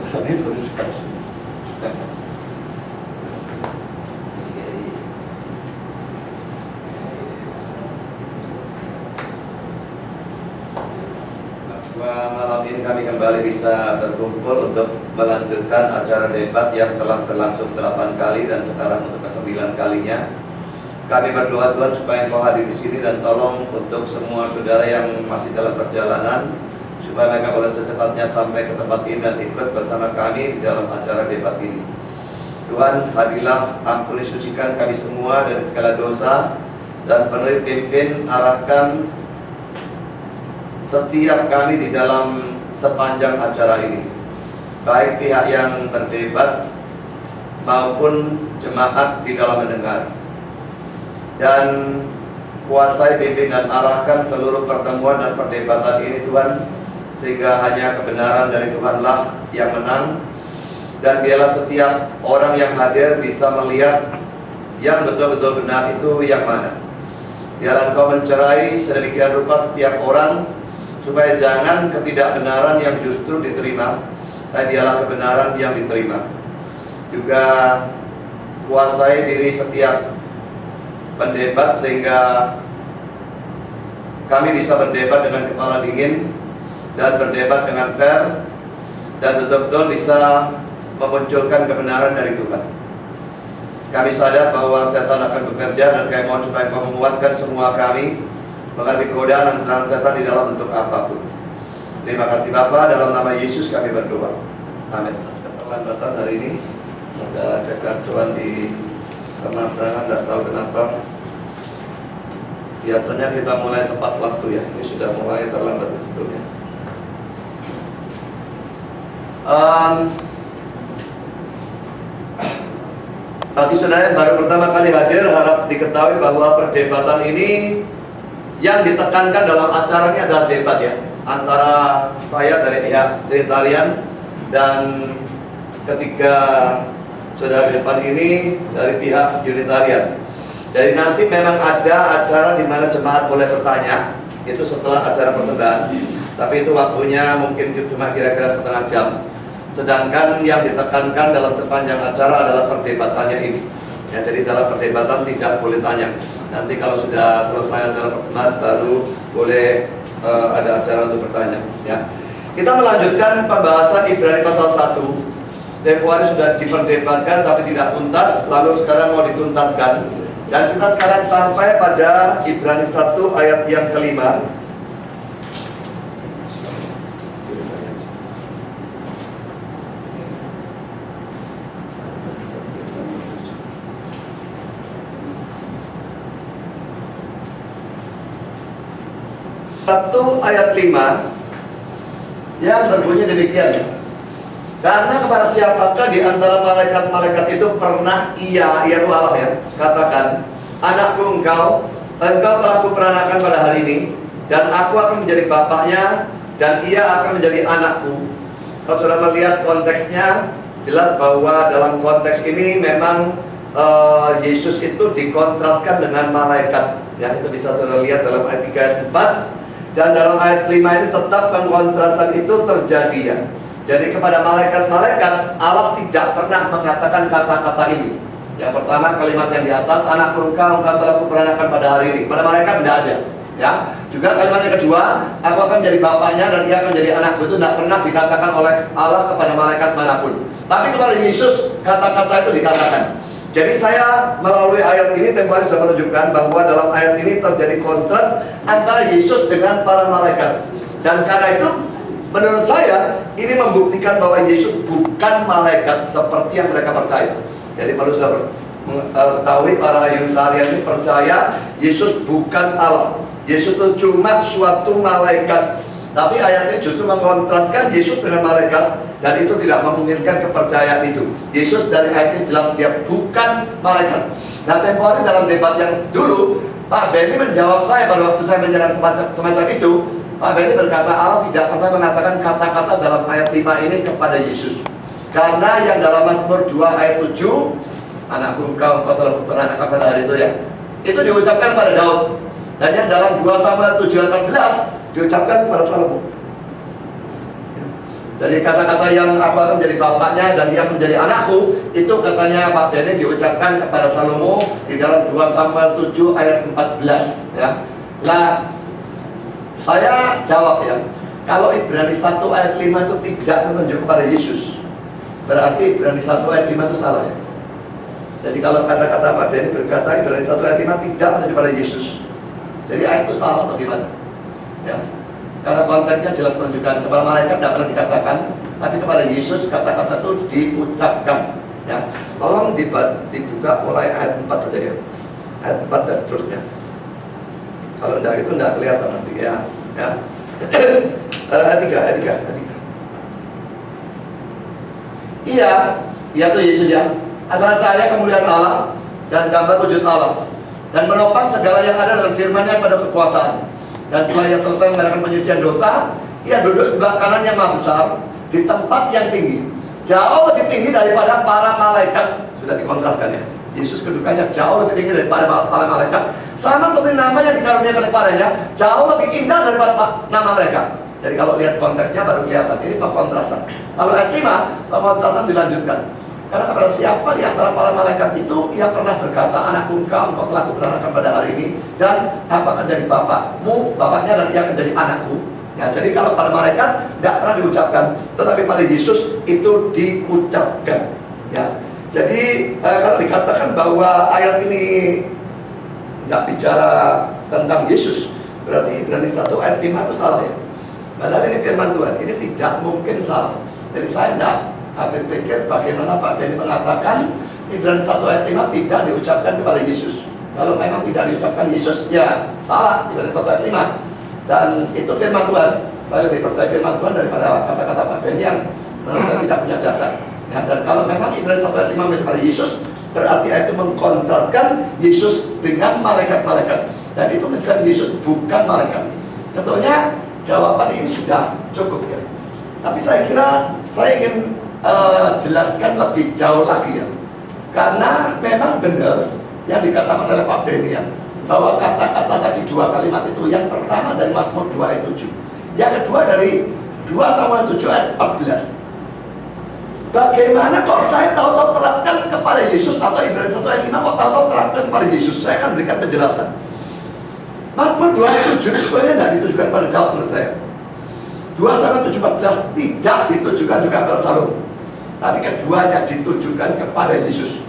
Kami baru sekali. Malam ini kami kembali bisa berkumpul untuk melanjutkan acara debat yang telah berlangsung 8 kali dan sekarang untuk ke-9 kalinya. Kami berdoa Tuhan supaya Engkau hadir di sini dan tolong untuk semua saudara yang masih dalam perjalanan supaya mereka boleh secepatnya sampai ke tempat ini dan ikut bersama kami di dalam acara debat ini. Tuhan, hadirlah, ampuni, sucikan kami semua dari segala dosa dan penuhi, pimpin, arahkan setiap kami di dalam sepanjang acara ini, baik pihak yang berdebat maupun jemaat di dalam mendengar. Dan kuasai, pimpin, dan arahkan seluruh pertemuan dan perdebatan ini Tuhan, sehingga hanya kebenaran dari Tuhanlah yang menang. Dan biarlah setiap orang yang hadir bisa melihat yang betul-betul benar itu yang mana. Biarlah Engkau mencerai sedemikian rupa setiap orang, supaya jangan ketidakbenaran yang justru diterima, tapi biarlah kebenaran yang diterima. Juga kuasai diri setiap pendebat sehingga kami bisa berdebat dengan kepala dingin dan berdebat dengan fair dan betul-betul bisa memunculkan kebenaran dari Tuhan. Kami sadar bahwa setan akan bekerja dan kami mohon supaya Engkau menguatkan semua kami menghadapi godaan dan setan di dalam bentuk apapun. Terima kasih Bapa, dalam nama Yesus kami berdoa. Amin. Keterlambatan hari ini ada kekacauan di pemasangan, tidak tahu kenapa. Biasanya kita mulai tepat waktu ya, ini sudah mulai terlambat sebetulnya. Bagi saudara yang baru pertama kali hadir, harap diketahui bahwa perdebatan ini yang ditekankan dalam acara ini adalah debat ya, antara saya dari pihak Trinitarian dan ketiga saudara di depan ini dari pihak Unitarian. Jadi nanti memang ada acara di mana jemaat boleh bertanya, itu setelah acara persembahan. Tapi itu waktunya mungkin cuma kira-kira setengah jam. Sedangkan yang ditekankan dalam sepanjang acara adalah perdebatannya ini. Ya, jadi dalam perdebatan tidak boleh tanya. Nanti kalau sudah selesai acara persembahan baru boleh ada acara untuk bertanya. Ya. Kita melanjutkan pembahasan Ibrani pasal 1. Tempo hari sudah diperdebatkan tapi tidak tuntas, lalu sekarang mau dituntaskan. Dan kita sekarang sampai pada Ibrani 1 ayat yang kelima. Satu ayat 5 yang berbunyi demikian ya. Karena kepada siapakah di antara malaikat-malaikat itu pernah ia itu Allah ya, katakan, anakku engkau telah kuperanakan pada hari ini, dan aku akan menjadi bapaknya, dan ia akan menjadi anakku. Kalau sudah melihat konteksnya, jelas bahwa dalam konteks ini memang Yesus itu dikontraskan dengan malaikat. Ya, itu bisa saudara lihat dalam ayat 3 ayat 4. Dan dalam ayat 5 ini tetap pengkontrasan itu terjadi ya. Jadi kepada malaikat-malaikat Allah tidak pernah mengatakan kata-kata ini. Yang pertama kalimat yang di atas, anakku engkau telah kuperanakan pada hari ini. Pada malaikat tidak ada. Ya. Juga kalimat yang kedua, aku akan menjadi bapaknya dan dia akan menjadi anakku, itu tidak pernah dikatakan oleh Allah kepada malaikat manapun. Tapi kepada Yesus kata-kata itu dikatakan. Jadi saya melalui ayat ini tempoh hari sudah menunjukkan bahwa dalam ayat ini terjadi kontras antara Yesus dengan para malaikat. Dan karena itu menurut saya ini membuktikan bahwa Yesus bukan malaikat seperti yang mereka percaya. Jadi perlu sudah ketahui para Yunani ini percaya Yesus bukan Allah. Yesus itu cuma suatu malaikat. Tapi ayat ini justru mengontraskan Yesus dengan malaikat, dan itu tidak memungkinkan kepercayaan itu. Yesus dari ayat ini jelas dia bukan malaikat. Nah, tempoh hari dalam debat yang dulu, Pak Benny menjawab saya pada waktu saya menyerang semacam itu. Pak Benny berkata Allah tidak pernah mengatakan kata-kata dalam ayat 5 ini kepada Yesus. Karena yang dalam Mazmur 2 ayat 7, anakku engkau telah kuperanakan pada hari itu ya, itu diucapkan pada Daud. Dan yang dalam 2 Samuel 7 ayat 14 diucapkan kepada Salomo. Jadi kata-kata yang aku akan menjadi bapaknya dan dia menjadi anakku, itu katanya Pak Benny diucapkan kepada Salomo di dalam 2 Samuel 7 ayat 14 ya. Nah, saya jawab ya, kalau Ibrani 1 ayat 5 itu tidak menunjuk kepada Yesus, berarti Ibrani 1 ayat 5 itu salah ya. Jadi kalau kata-kata Pak Benny berkata Ibrani 1 ayat 5 tidak menunjuk kepada Yesus, jadi ayat itu salah atau gimana? Ya. Karena konteksnya jelas menunjukkan kepada malaikat tidak pernah dikatakan, tapi kepada Yesus kata-kata itu diucapkan. Ya, tolong dibuka mulai ayat 4 saja ya, ayat 4 dan terusnya. Kalau tidak itu tidak kelihatan nanti ya. Ya. Ayat 3. Iya itu Yesus ya, adalah cahaya kemuliaan Allah dan gambar wujud Allah, dan menopang segala yang ada dalam firman-Nya pada kekuasaan. Dan setelah ia selesai mengadakan penyucian dosa, ia duduk di sebelah kanan yang maha besar, di tempat yang tinggi, jauh lebih tinggi daripada para malaikat. Sudah dikontraskan ya, Yesus kedudukannya jauh lebih tinggi daripada para malaikat, sama seperti namanya dikaruniakan kepadanya jauh lebih indah daripada nama mereka. Jadi kalau lihat konteksnya baru kelihatan, ini pengkontrasan. Kalau ayat 5, pengkontrasan dilanjutkan. Karena kepada siapa di antara para malaikat itu ia pernah berkata, anakku engkau telah kuperanakan pada hari ini, dan apa akan jadi bapaknya, dan ia akan jadi anakku. Ya, jadi kalau pada malaikat tidak pernah diucapkan, tetapi pada Yesus itu diucapkan. Ya, jadi kalau dikatakan bahwa ayat ini tidak bicara tentang Yesus, berarti Ibrani 1 ayat 5 itu salah ya. Padahal ini firman Tuhan, ini tidak mungkin salah. Jadi saya tidak habis pikir bagaimana Pak Benny mengatakan Ibrani 1 ayat 5 tidak diucapkan kepada Yesus. Kalau memang tidak diucapkan Yesus, ya salah, Ibrani 1 ayat 5. Dan itu firman Tuhan. Saya lebih percaya firman Tuhan daripada kata-kata Pak Benny yang menurut saya tidak punya dasar. Ya, dan kalau memang Ibrani 1 ayat 5 kepada Yesus, berarti itu mengkontraskan Yesus dengan malaikat-malaikat. Dan itu menunjukkan Yesus bukan malaikat. Sebetulnya jawaban ini sudah cukup ya. Tapi saya kira saya ingin jelaskan lebih jauh lagi ya, karena memang benar yang dikatakan oleh Pak Benny ya, bahwa kata-kata tadi 2 kalimat itu, yang pertama dari Mazmur 2 ayat 7, yang kedua dari 2 Samuel 7 ayat 14. Bagaimana kok saya tahu-tahu terapkan kepada Yesus, atau Ibrani 1 ayat 5 kok tahu-tahu terapkan kepada Yesus? Saya akan berikan penjelasan. Mazmur 2 ayat 7 sebenarnya tidak ditujukan pada Daud menurut saya. 2 Samuel 7:14 tidak ditujukan juga pada Salomo, tapi keduanya ditujukan kepada Yesus.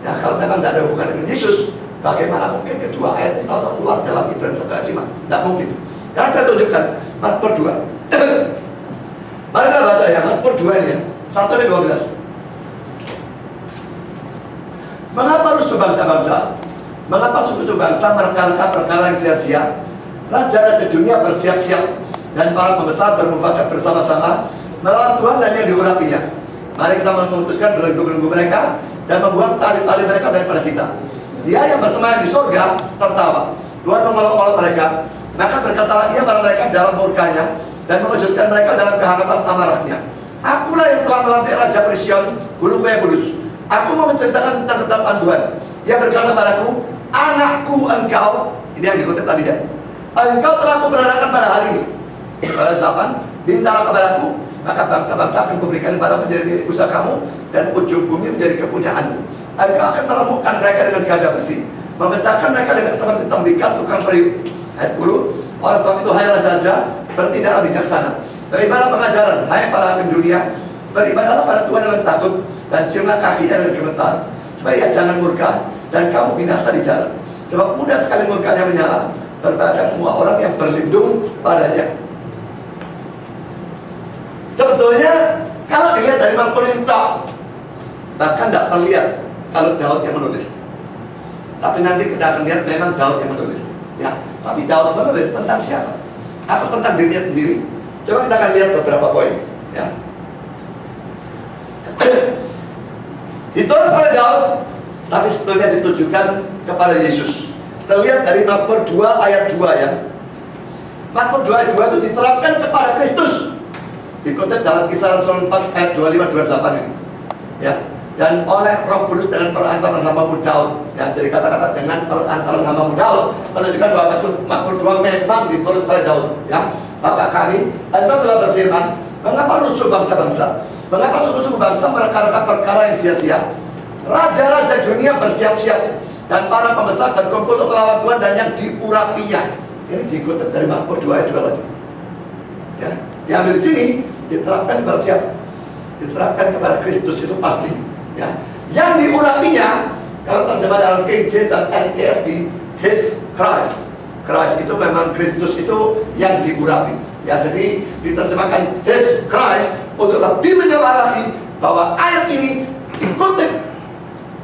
Ya, kalau memang tidak ada hubungan dengan Yesus, bagaimana mungkin kedua ayat itu keluar dalam Ibrani 1 ayat 5? Tidak mungkin. Karena saya tunjukkan Mazmur 2. Mari kita baca ya, Mazmur 2 ini ya, 1-12. Mengapa rusuh bangsa-bangsa? Mengapa suku-suku bangsa mereka-reka perkara yang sia-sia? Raja di dunia bersiap-siap, dan para pembesar bermufakat bersama-sama melawan Tuhan dan yang diurapinya. Mari kita memutuskan belenggu-belenggu mereka dan membuang tali-tali mereka daripada kita. Dia yang bersemayam di surga tertawa. Tuhan mengolok-olok mereka. Maka berkatalah ia pada mereka dalam murkanya dan mewujudkan mereka dalam kehangatan amarahnya. Akulah yang telah melantik Raja Prision, gunungku yang kudus. Aku mau menceritakan tentang ketetapan Tuhan. Ia berkata padaku, anakku engkau, ini yang dikutip tadi ya, engkau telah kuperanakan pada hari ini. Pada 8, mintalah kepadaku, maka bangsa-bangsa akan kuberikan kepada menjadi milik usaha kamu, dan ujung bumi menjadi kepunyaanmu. Engkau akan meremukkan mereka dengan gada besi, memecahkan mereka dengan seperti tembikar tukang periuk. Ayat 10, oleh sebab itu hai raja, bertindaklah bijaksana, beribadah pengajaran, hai para hakim dunia, beribadahlah pada Tuhan dengan takut, dan ciumlah kakinya dengan gemetar, supaya ia jangan murka dan kamu binasa di jalan. Sebab mudah sekali murkanya menyala, berbahagia semua orang yang berlindung padanya. Sebetulnya kalau dilihat dari Mazmur ini bahkan tidak terlihat kalau Daud yang menulis. Tapi nanti kita akan lihat memang Daud yang menulis. Ya, tapi Daud menulis tentang siapa? Atau tentang dirinya sendiri? Coba kita akan lihat beberapa poin. Ya. Ditulis oleh Daud, tapi sebetulnya ditujukan kepada Yesus. Terlihat dari Mazmur 2 ayat 2 ya. Mazmur 2 ayat 2 itu diterapkan kepada Kristus. Dikutip dalam Kisah Rasul 4 ayat 25-28 ini. Ya. Dan oleh Roh Kudus dengan perantaran hamba-Mu Daud. Ya, jadi kata-kata dengan perantaran hamba-Mu Daud menunjukkan bahwa Mazmur 2 memang ditulis oleh Daud. Ya, Bapak kami, Engkau telah berfirman, Mengapa rusuh bangsa-bangsa? Mengapa suku-suku bangsa mereka-reka perkara yang sia-sia? Raja-raja dunia bersiap-siap dan para pembesar berkumpul untuk melawan Tuhan dan yang diurapinya. Ini dikutip dari Mazmur 2 ayat 2 aja. Ya, diambil di sini, diterapkan bersiap, diterapkan kepada Kristus itu pasti. Ya, yang diurapinya, kalau terjemah dalam King James dan NESV, His Christ. Christ itu memang Kristus itu yang diurapi. Ya, jadi diterjemahkan His Christ untuk lebih menyelarahi bahwa ayat ini dikutip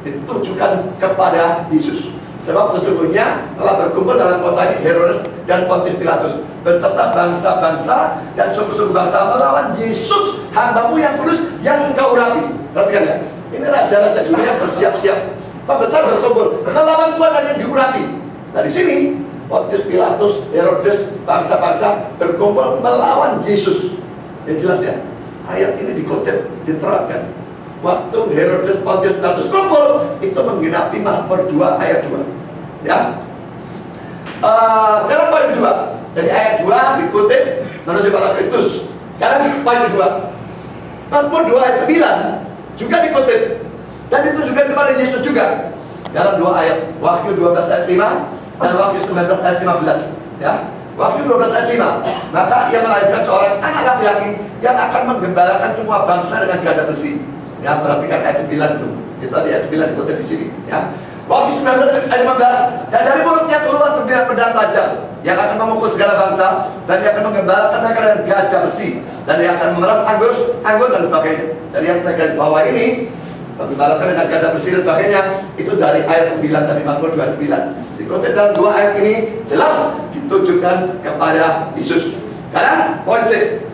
ditujukan kepada Yesus. Sebab sesungguhnya telah berkumpul dalam kota ini Herodes dan Pontius Pilatus beserta bangsa-bangsa dan suku-suku bangsa melawan Yesus, hambamu yang kudus yang engkau urapi. Perhatikan ya, ini raja-raja dunia bersiap-siap, pembesar berkumpul melawan Tuhan dan yang diurapi. Nah di sini Pontius Pilatus, Herodes, bangsa-bangsa berkumpul melawan Yesus. Yang jelas ya, ayat ini dikutip, diterapkan. Waktu Herodes, Pontius Pilatus kumpul, itu menggenapi Mazmur 2 ayat 2. Ya. Sekarang poin kedua. Dari ayat 2 dikutip menuju pada Kristus. Sekarang poin kedua. Mazmur 2 ayat 9 juga dikutip dan ditujukan kepada Yesus juga. Dalam 2 ayat, Wahyu 12 ayat 5 dan Wahyu 19 ayat 15. Ya. Wahyu 12 ayat 5. Maka ia melahirkan seorang anak laki-laki yang akan menggembalakan semua bangsa dengan gada besi. Ya, perhatikan ayat 9 itu. Itu ada ayat 9 dikutip di sini. Ya. Wahyu 19 ayat 15. Dan dari mulutnya keluar 9 pedang tajam yang akan memukul segala bangsa, dan dia akan menggembalakan mereka dengan gada besi, dan dia akan memeras anggur dan sebagainya. Jadi yang saya garis bawah ini, menggembalakan dengan gada besi dan sebagainya, itu dari ayat 9 dari Mazmur 2 ayat 9. Dikutip dalam 2 ayat ini jelas ditujukan kepada Yesus. Sekarang poin C.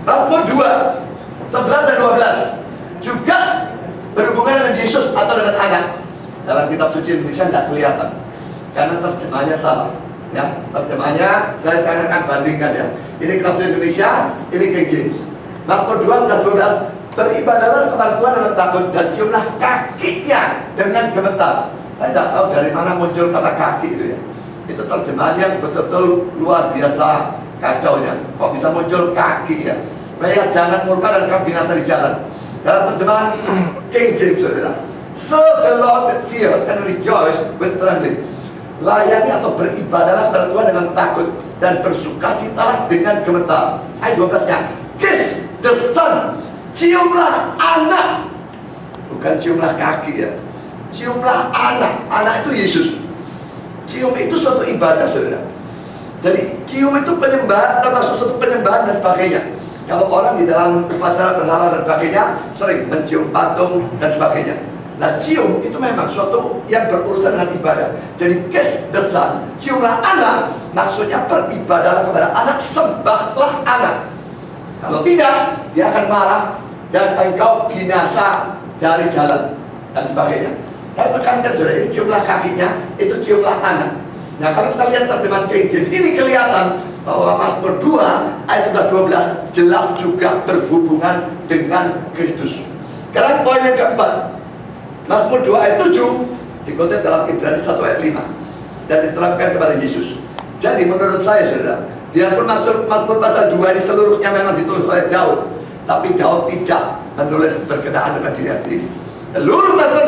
Mazmur 2 11 dan 12 juga berhubungan dengan Yesus atau dengan anak. Dalam kitab suci Indonesia tidak kelihatan karena terjemahnya salah. Ya, terjemahnya saya akan bandingkan ya. Ini kitab suci Indonesia, ini King James. Mazmur 2 dan 12, beribadahlah kepada Tuhan dengan takut dan ciumlah kakinya dengan gemetar. Saya tidak tahu dari mana muncul kata kaki itu ya. Itu terjemahannya betul-betul luar biasa kacaunya. Kok bisa muncul kaki ya? Baiklah, jangan murka dan kamu binasa di jalan. Dalam terjemahan King James, saudara, serve the Lord with fear and rejoice with trembling. Layani atau beribadahlah kepada Tuhan dengan takut dan bersukacitalah dengan gemetar. Ayat 12-nya, kiss the son, ciumlah anak, bukan ciumlah kaki ya, ciumlah anak. Anak itu Yesus. Cium itu suatu ibadah, saudara. Jadi cium itu penyembahan, termasuk suatu penyembahan dan sebagainya. Kalau orang di dalam upacara berhala dan sebagainya sering mencium patung dan sebagainya. Nah, cium itu memang suatu yang berurusan dengan ibadah. Jadi kiss the son, ciumlah anak, maksudnya beribadahlah kepada anak, sembahlah anak. Kalau tidak, dia akan marah dan engkau binasa dari jalan dan sebagainya. Saya tekankan saudara, ini ciumlah kakinya, itu ciumlah anak. Nah, kalau kita lihat terjemahan King James, ini kelihatan bahwa Mazmur 2 ayat 11-12 jelas juga berhubungan dengan Kristus. Sekarang poin yang keempat, Mazmur 2 ayat 7 dikutip dalam Ibrani 1 ayat 5 dan diterapkan kepada Yesus. Jadi menurut saya, saudara, biarpun Mazmur pasal 2 ini seluruhnya memang ditulis oleh Daud, tapi Daud tidak menulis berkenaan dengan diri sendiri. Seluruh Mazmur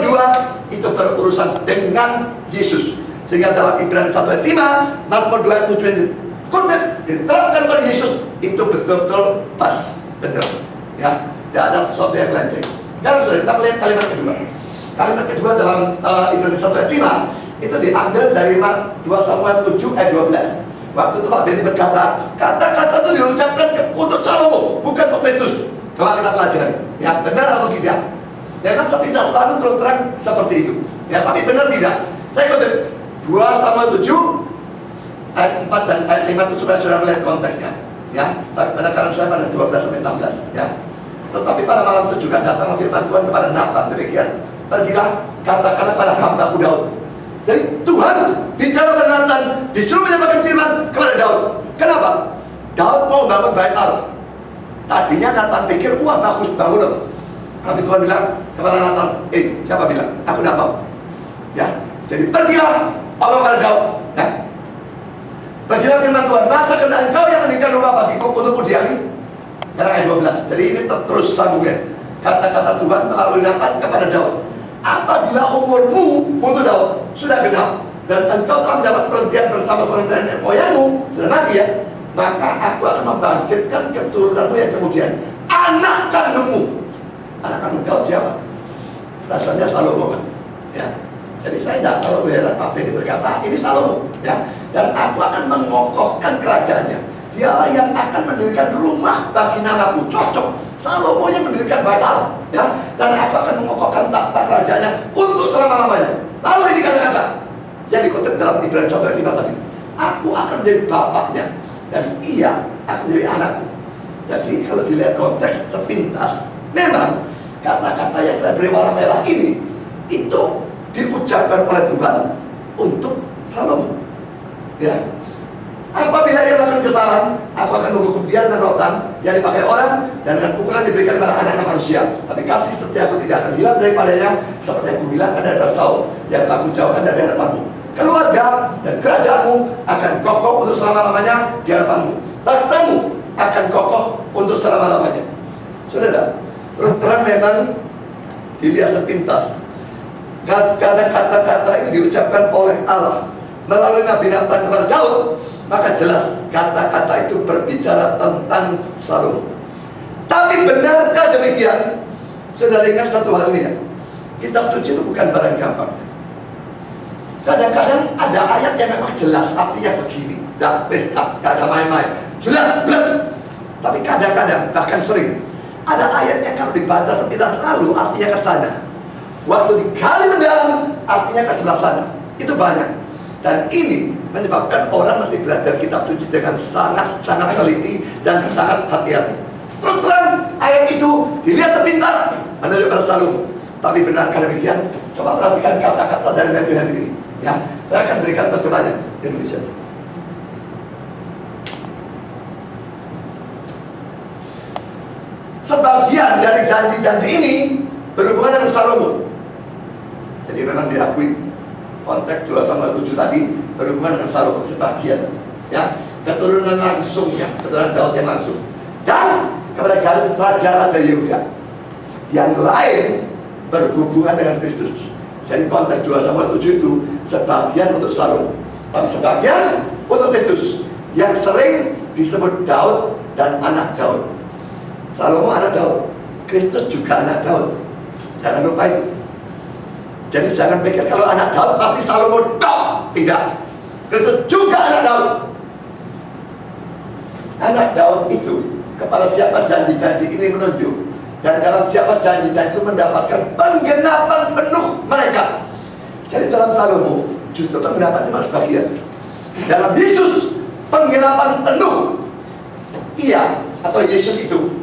2 itu berurusan dengan Yesus. Sehingga dalam Ibrani 1 ayat 5, Mazmur 2 ayat 7 ini kutip diterapkan pada Yesus, itu betul-betul pas, benar. Ya, tidak ada sesuatu yang lenceng. Sekarang sudah kita melihat kalimat kedua. Kalimat kedua dalam Ibrani 1 ayat 5 itu diambil dari 2 Samuel 7 ayat 12. Waktu itu Pak Benny berkata, kata-kata itu diucapkan untuk Salomo, bukan untuk Kristus. Coba kita pelajari, ya benar atau tidak? Memang sepintas selalu terus terang seperti itu. Ya, tapi benar tidak? Saya kutip 2 Samuel 7 ayat 4 dan ayat 5 itu supaya saudara melihat konteksnya. Ya, tapi pada karena saya pada 12 sampai 16 ya. Tetapi pada malam itu juga datanglah firman Tuhan kepada Nathan demikian. Pergilah katakanlah pada hamba-Ku Daud. Jadi Tuhan bicara kepada Nathan, disuruh menyampaikan firman kepada Daud. Kenapa? Daud mau bangun bait Allah. Tadinya Nathan pikir, wah bagus, bangun loh. Tapi Tuhan bilang kepada Nathan, siapa bilang? Aku tidak mau. Ya, jadi pergilah Allah kepada Daud. Ya. Bagilah firman Tuhan, masa kena engkau yang mendirikan rumah bagiku untukku diami. Karena ayat 12. Jadi ini terus sambungnya. Kata-kata Tuhan melalui Nathan kepada Daud. Apabila umurmu untuk Daud sudah genap dan engkau telah mendapat perhentian bersama-sama dengan nenek moyangmu sudah mati ya, maka aku akan membangkitkan keturunanmu yang kemudian, anak kandungmu. Anak kandung kau siapa? Rasanya Salomo kan? Ya. Jadi saya tidak terlalu heran Pak Beni berkata ini Salomo ya. Dan aku akan mengokohkan kerajaannya. Dialah yang akan mendirikan rumah bagi namaku. Cocok. Salomo yang mendirikan bait Allah ya. Dan aku akan mengokohkan tahta kerajaannya untuk selama-lamanya. Lalu ini kata-kata yang dikutip dalam Ibrani 1 ayat 5 tadi. Aku akan menjadi bapaknya dan ia akan menjadi anakku. Jadi kalau dilihat konteks sepintas, memang kata-kata yang saya beri warna merah ini itu diucapkan oleh Tuhan untuk Salomo. Ya, apabila ia melakukan kesalahan, aku akan menghukum dia dengan rotan yang dipakai orang dan dengan pukulan diberikan kepada anak-anak manusia. Tapi kasih setiaku tidak akan hilang daripadanya, seperti yang kuhilangkan dari Saul yang telah kujauhkan dari hadapanmu. Keluarga dan kerajaanmu akan kokoh untuk selama-lamanya di hadapanmu. Tahtamu akan kokoh untuk selama-lamanya. Saudara, terus terang memang dilihat sepintas. Karena kata-kata ini diucapkan oleh Allah melalui Nabi Nathan kepada Daud, maka jelas kata-kata itu berbicara tentang Salomo. Tapi benarkah demikian? Saudara ingat satu hal ini ya, kitab suci itu bukan barang gampang. Kadang-kadang ada ayat yang memang jelas artinya begini, tidak pesta, tidak ada main-main, jelas benar. Tapi kadang-kadang bahkan sering ada ayat yang kalau dibaca sepintas lalu artinya ke sana. Waktu digali mendalam artinya ke sebelah sana. Itu banyak. Dan ini menyebabkan orang mesti belajar kitab suci dengan sangat-sangat teliti dan sangat hati-hati. Terus terang ayat itu dilihat sepintas menunjuk pada Salomo. Tapi benarkah demikian? Coba perhatikan kata-kata dari Matthew Henry ini. Ya, saya akan berikan terjemahannya di Indonesia. Sebagian dari janji-janji ini berhubungan dengan Salomo. Jadi memang diakui konteks 2-7 tadi berhubungan dengan Salomo sebagian, ya, keturunan langsungnya, keturunan Daud yang langsung, dan kepada garis raja-raja Yehuda. Yang lain berhubungan dengan Kristus. Jadi konteks 2-7 itu sebagian untuk Salomo, tapi sebagian untuk Kristus yang sering disebut Daud dan anak Daud. Salomo anak Daud, Kristus juga anak Daud. Jangan lupa itu. Jadi jangan pikir kalau anak Daud pasti Salomo dong. Tidak. Kristus juga anak Daud. Anak Daud itu kepada siapa janji-janji ini menunjuk, dan dalam siapa janji-janji itu mendapatkan penggenapan penuh mereka. Jadi dalam Salomo justru penggenapan cuma sebagian. Dalam Yesus penggenapan penuh. Ia atau Yesus itu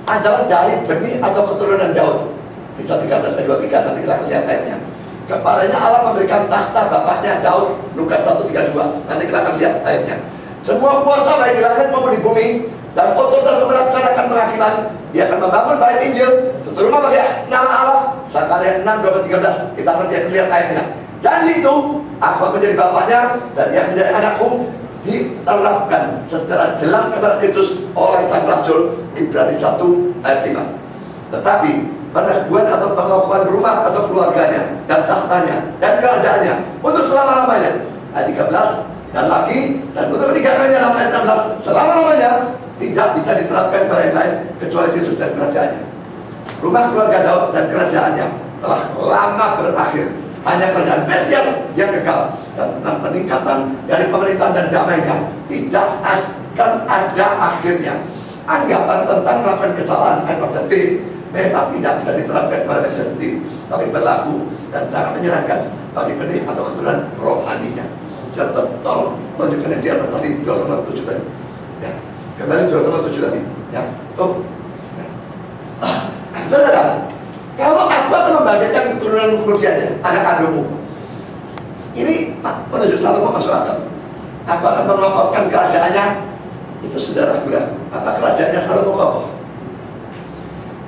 adalah dari benih atau keturunan Daud. Kisah 13 ayat 23, nanti kita lihat ayatnya. Kepadanya Allah memberikan tahta bapaknya Daud, Lukas 1:32. Nanti kita akan lihat ayatnya. Semua kuasa baik di langit maupun di bumi dan otoritas untuk melaksanakan penghakiman. Dia akan membangun bait Injil, satu rumah bagi nama Allah. Zakaria 6:13. Kita akan lihat ayatnya. Janji itu, aku akan menjadi bapaknya dan dia menjadi anakku, diterapkan secara jelas kepada Kristus oleh sang rasul Ibrani 1 ayat 5. Tetapi peneguhan atau pengakuan rumah atau keluarganya dan tahtanya dan kerajaannya untuk selama-lamanya ayat 13, dan lagi dan untuk ketiga kalinya dalam ayat 16 selama-lamanya tidak bisa diterapkan pada yang lain kecuali Kristus dan kerajaannya. Rumah keluarga Daud dan kerajaannya telah lama berakhir, hanya kerajaan Mesias yang kekal, dan tentang peningkatan dari pemerintahan dan damainya tidak akan ada akhirnya. Anggapan tentang melakukan kesalahan ayat 14b memang tidak bisa diterapkan pada Mesias sendiri, tapi berlaku dan sangat menyenangkan bagi benih atau keturunan rohaninya. Jadi tolong tunjukkan yang di atas tadi 2-7 tadi. Ya, kembali 2-7 tadi. Ya, saudara, kalau aku akan membangkitkan keturunan kemudiannya, anak kandungmu. Ini menunjuk Salomo masuk akal. Aku akan mengokohkan kerajaannya. Itu sudah ragu-ragu. Apa kerajaannya Salomo kokoh?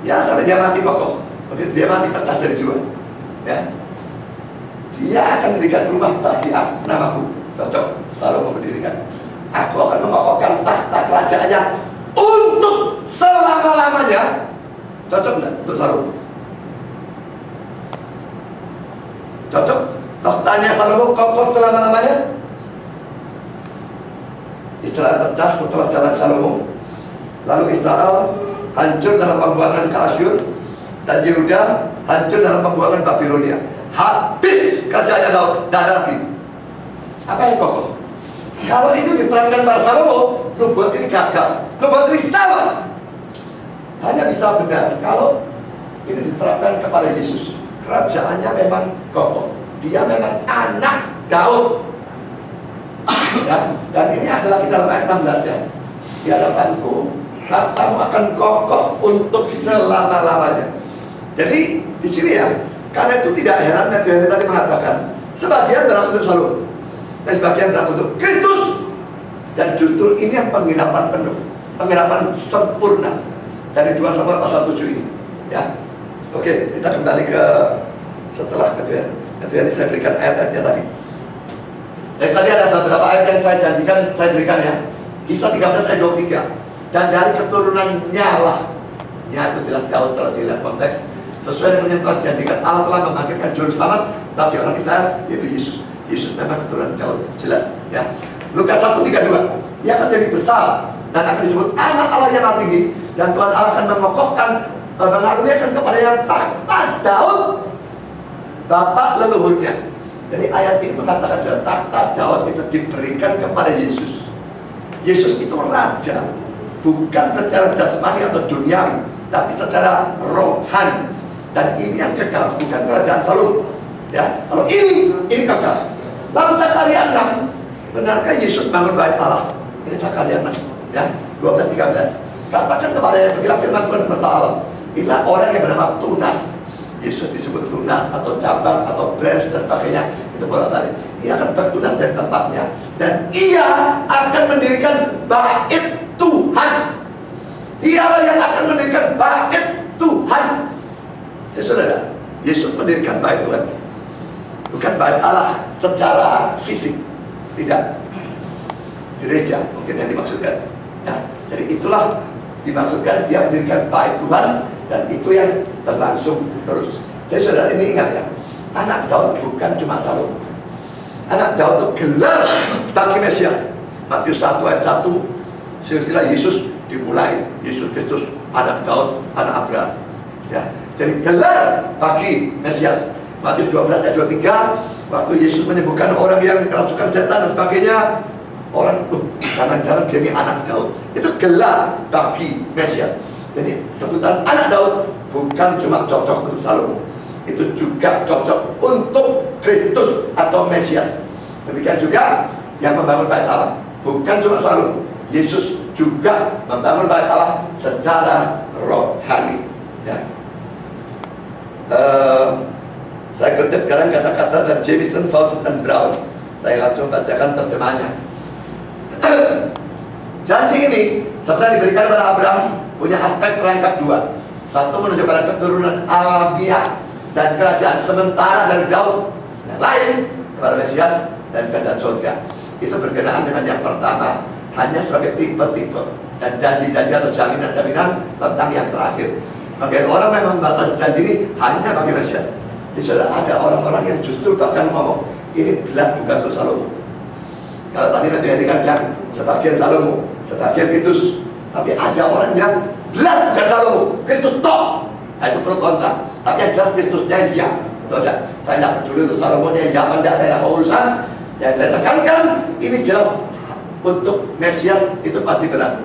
Ya, sampai dia mati kokoh. Begitu dia mati pecah jadi dua. Ya, dia akan mendirikan rumah bagi namaku. Cocok, Salomo mendirikan. Aku akan mengokohkan tahta kerajaannya untuk selama-lamanya. Cocok enggak untuk Salomo? Cocok? Tahtanya Salomo kokoh selama-lamanya? Israel pecah setelah jalan Salomo. Lalu Israel hancur dalam pembuangan ke Asyur, dan Yehuda hancur dalam pembuangan Babilonia. Habis kerajaannya Daud, tidak ada lagi. Apa yang kokoh? Kalau itu diterangkan pada Salomo, nubuat ini gagal, nubuat ini salah. Hanya bisa benar kalau ini diterapkan kepada Yesus. Kerajaannya memang kokoh, dia memang anak Daud. Ya, dan ini adalah kita dalam ayat 16 ya. Di hadapanku, tahtamu akan kokoh untuk selama-lamanya. Jadi di sini ya, karena itu tidak heran Matthew tadi mengatakan sebagian berlaku untuk Salomo dan sebagian berlaku untuk Kristus. Dan justru ini yang penggenapan penuh, penggenapan sempurna dari 2 Samuel pasal 7 ini. Ya, oke, kita kembali ke setelah Matthew ini saya berikan ayat-ayatnya tadi. Dari tadi ada beberapa ayat yang saya janjikan, saya berikan ya. Kisah 13 ayat 23. Dan dari keturunannya lah, ya itu jelas Daud kalau dilihat konteks, sesuai dengan yang telah dijanjikan, Allah telah membangkitkan juru selamat bagi orang Israel, yaitu Yesus. Yesus memang keturunan Daud, jelas ya. Lukas 1:32, ia akan jadi besar dan akan disebut anak Allah yang maha tinggi, dan Tuhan Allah akan mengokohkan, mengaruniakan kepada yang tahta Daud bapak leluhurnya. Jadi ayat ini mengatakan bahwa tahta Daud itu diberikan kepada Yesus. Yesus itu raja, bukan secara jasmani atau duniawi, tapi secara rohani. Dan ini yang kekal, bukan kerajaan Salomo. Ya, kalau ini kekal. Lalu Zakaria 6, benarkah Yesus bangun bait Allah? Ini Zakaria 6, ya, 12-13. Katakan kepada yang pergilah firman Tuhan semesta alam. Inilah orang yang bernama Tunas. Yesus disebut tunas atau cabang atau branch dan sebagainya, itu bolak-balik. Ia akan bertunas dari tempatnya, dan ia akan mendirikan bait Tuhan. Dialah yang akan mendirikan bait Tuhan. Jadi saudara, Yesus mendirikan bait Tuhan, bukan bait Allah secara fisik, tidak. Gereja mungkin yang dimaksudkan. Ya, jadi itulah dimaksudkan dia mendirikan bait Tuhan. Dan itu yang berlangsung terus. Jadi saudara ini ingat ya, anak Daud bukan cuma Salomo. Anak Daud itu gelar bagi Mesias. Matius 1 ayat 1, silsilah Yesus dimulai. Yesus Kristus, anak Daud, anak Abraham. Ya, jadi gelar bagi Mesias. Matius 12 ayat 23, waktu Yesus menyembuhkan orang yang kerasukan setan dan sebagainya, orang, jangan-jangan dia ini anak Daud. Itu gelar bagi Mesias. Jadi sebutan anak Daud bukan cuma cocok untuk Salomo, itu juga cocok untuk Kristus atau Mesias. Demikian juga yang membangun bait Allah bukan cuma Salomo, Yesus juga membangun bait Allah secara rohani. Ya. Saya kutip sekarang kata-kata dari Jamison, Fawcett, dan Brown. Saya langsung bacakan terjemahannya. Janji ini setelah diberikan kepada Abraham punya aspek perangkat dua. Satu menunjuk pada keturunan alamiah dan kerajaan sementara dari Daud. Yang lain kepada Mesias dan kerajaan surga. Itu berkenaan dengan yang pertama, hanya sebagai tipe-tipe dan janji-janji atau jaminan-jaminan tentang yang terakhir. Sebagian orang memang membatasi janji ini hanya bagi Mesias. Jadi sudah ada orang-orang yang justru bahkan ngomong ini belas bukan untuk Salomo. Kalau tadi nanti kan bilang sebagian Salomo, sebagian Kristus. Tapi ada orang yang belas bukan Salomo, Kristus toh. Nah, itu pro kontra. Tapi yang jelas Kristusnya iya. Itu aja. Saya tidak peduli untuk Salomonya iya apa enggak, saya tidak mau urusan. Yang saya tekankan ini jelas untuk Mesias itu pasti benar.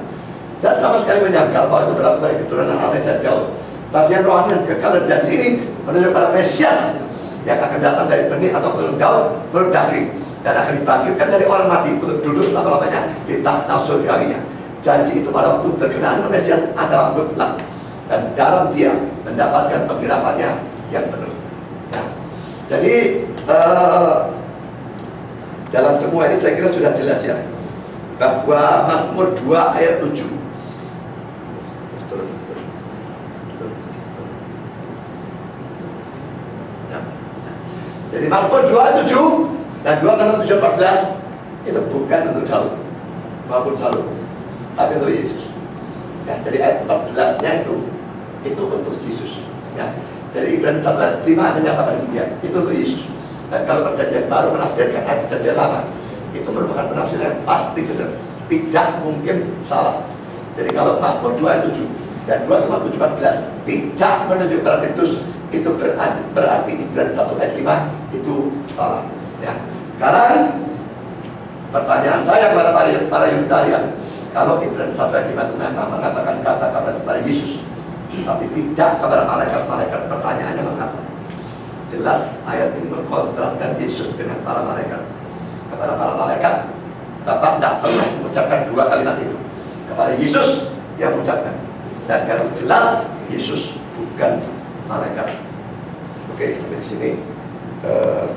Dan sama sekali menyangkal bahwa itu berlaku bagi keturunan Abraham dan Daud. Bagian rohani yang kekal dan janji ini menunjuk pada Mesias yang akan datang dari benih atau keturunan Daud menurut daging, dan akan dibangkitkan dari orang mati untuk duduk selama-lamanya di tahta surgawinya. Janji itu pada waktu berkenaan dengan Mesias adalah mutlak, dan dalam dia mendapatkan penghirapannya yang penuh. Nah, jadi dalam semua ini saya kira sudah jelas ya, bahwa Mazmur 2 ayat 7. Jadi Mazmur 2 ayat 7 dan 2 sampai 7 14 itu bukan untuk Daud. maupun Salomo, tapi untuk Yesus. Ya, jadi ayat 14-nya itu untuk Yesus. Ya, dari Ibrani 1 ayat 5 menyatakan demikian, itu untuk Yesus. Dan kalau perjanjian baru menafsirkan ayat perjanjian lama, itu merupakan penafsiran yang pasti benar, tidak mungkin salah. Jadi kalau Mazmur 2 ayat 7 dan 2 sama 7 14 tidak menunjukkan Kristus, itu berarti Ibrani 1 ayat 5 itu salah. Ya. Sekarang pertanyaan saya kepada para Yunitarian, kalau Ibrani 1 ayat 5 itu memang mengatakan kata-kata kepada Yesus, tapi tidak kepada malaikat-malaikat, pertanyaannya mengapa? Jelas ayat ini mengkontraskan Yesus dengan para malaikat. Kepada para malaikat, Bapak tidak pernah mengucapkan dua kalimat itu. Kepada Yesus dia mengucapkan. Dan kalau jelas Yesus bukan malaikat. Oke, sampai di sini.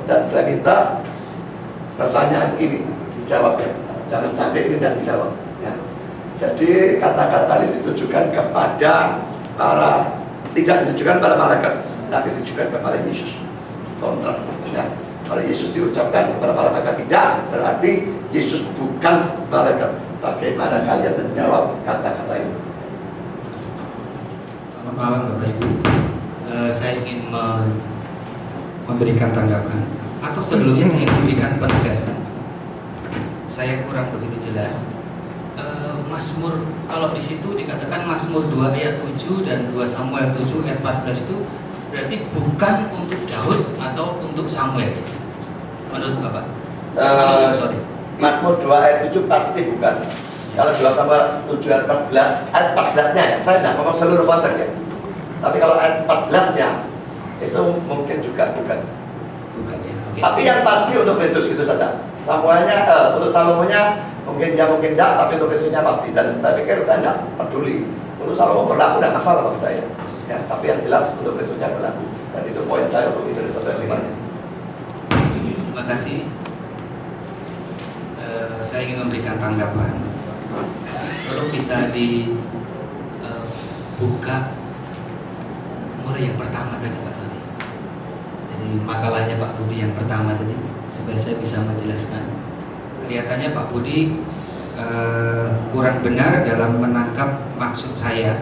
Dan saya minta pertanyaan ini dijawab ya. Jangan sampai ini tidak dijawab. Ya. Jadi kata-kata ini ditujukan kepada tidak ditujukan pada malaikat, tapi ditujukan kepada Yesus. Kontras. Ya. Kalau Yesus diucapkan kepada para malaikat tidak, berarti Yesus bukan malaikat. Bagaimana kalian menjawab kata-kata ini? Selamat malam Bapak Ibu. Saya ingin memberikan tanggapan, atau sebelumnya saya ingin memberikan penegasan. Saya kurang begitu jelas. Mazmur, kalau di situ dikatakan Mazmur 2 ayat 7 dan 2 Samuel 7 ayat 14 itu berarti bukan untuk Daud atau untuk Samuel. Menurut Bapak? Sorry. Mazmur 2 ayat 7 pasti bukan. Kalau 2 Samuel 7 ayat 14, ayat 14-nya ya, saya tidak ngomong seluruh konteks ya. Tapi kalau ayat 14-nya itu mungkin juga bukan. Bukan ya. Okay. Tapi yang pasti untuk Kristus itu saja. Samuelnya, untuk Salomonya mungkin ya mungkin tidak, tapi untuk Kristusnya pasti. Dan saya pikir saya tidak peduli. Untuk Salomo berlaku tidak masalah bagi saya. Ya, tapi yang jelas untuk Kristusnya berlaku. Dan itu poin saya untuk Ibrani 1 ayat 5. Terima kasih. Saya ingin memberikan tanggapan. Kalau bisa dibuka mulai yang pertama tadi Pak Soni. Jadi makalahnya Pak Budi yang pertama tadi, supaya saya bisa menjelaskan. Kelihatannya Pak Budi kurang benar dalam menangkap maksud saya.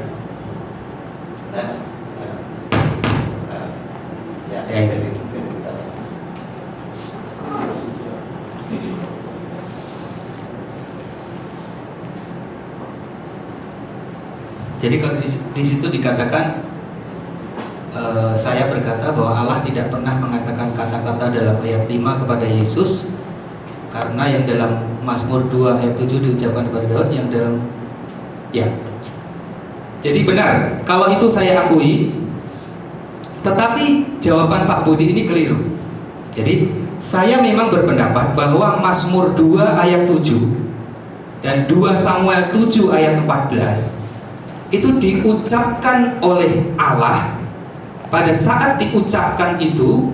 Jadi kalau di situ dikatakan saya berkata bahwa Allah tidak pernah mengatakan kata-kata dalam ayat 5 kepada Yesus, karena yang dalam Mazmur 2 ayat 7 diucapkan kepada Daud, yang dalam ya. Jadi benar, kalau itu saya akui. Tetapi jawaban Pak Budi ini keliru. Jadi saya memang berpendapat bahwa Mazmur 2 ayat 7 dan 2 Samuel 7 ayat 14 itu diucapkan oleh Allah. Pada saat diucapkan itu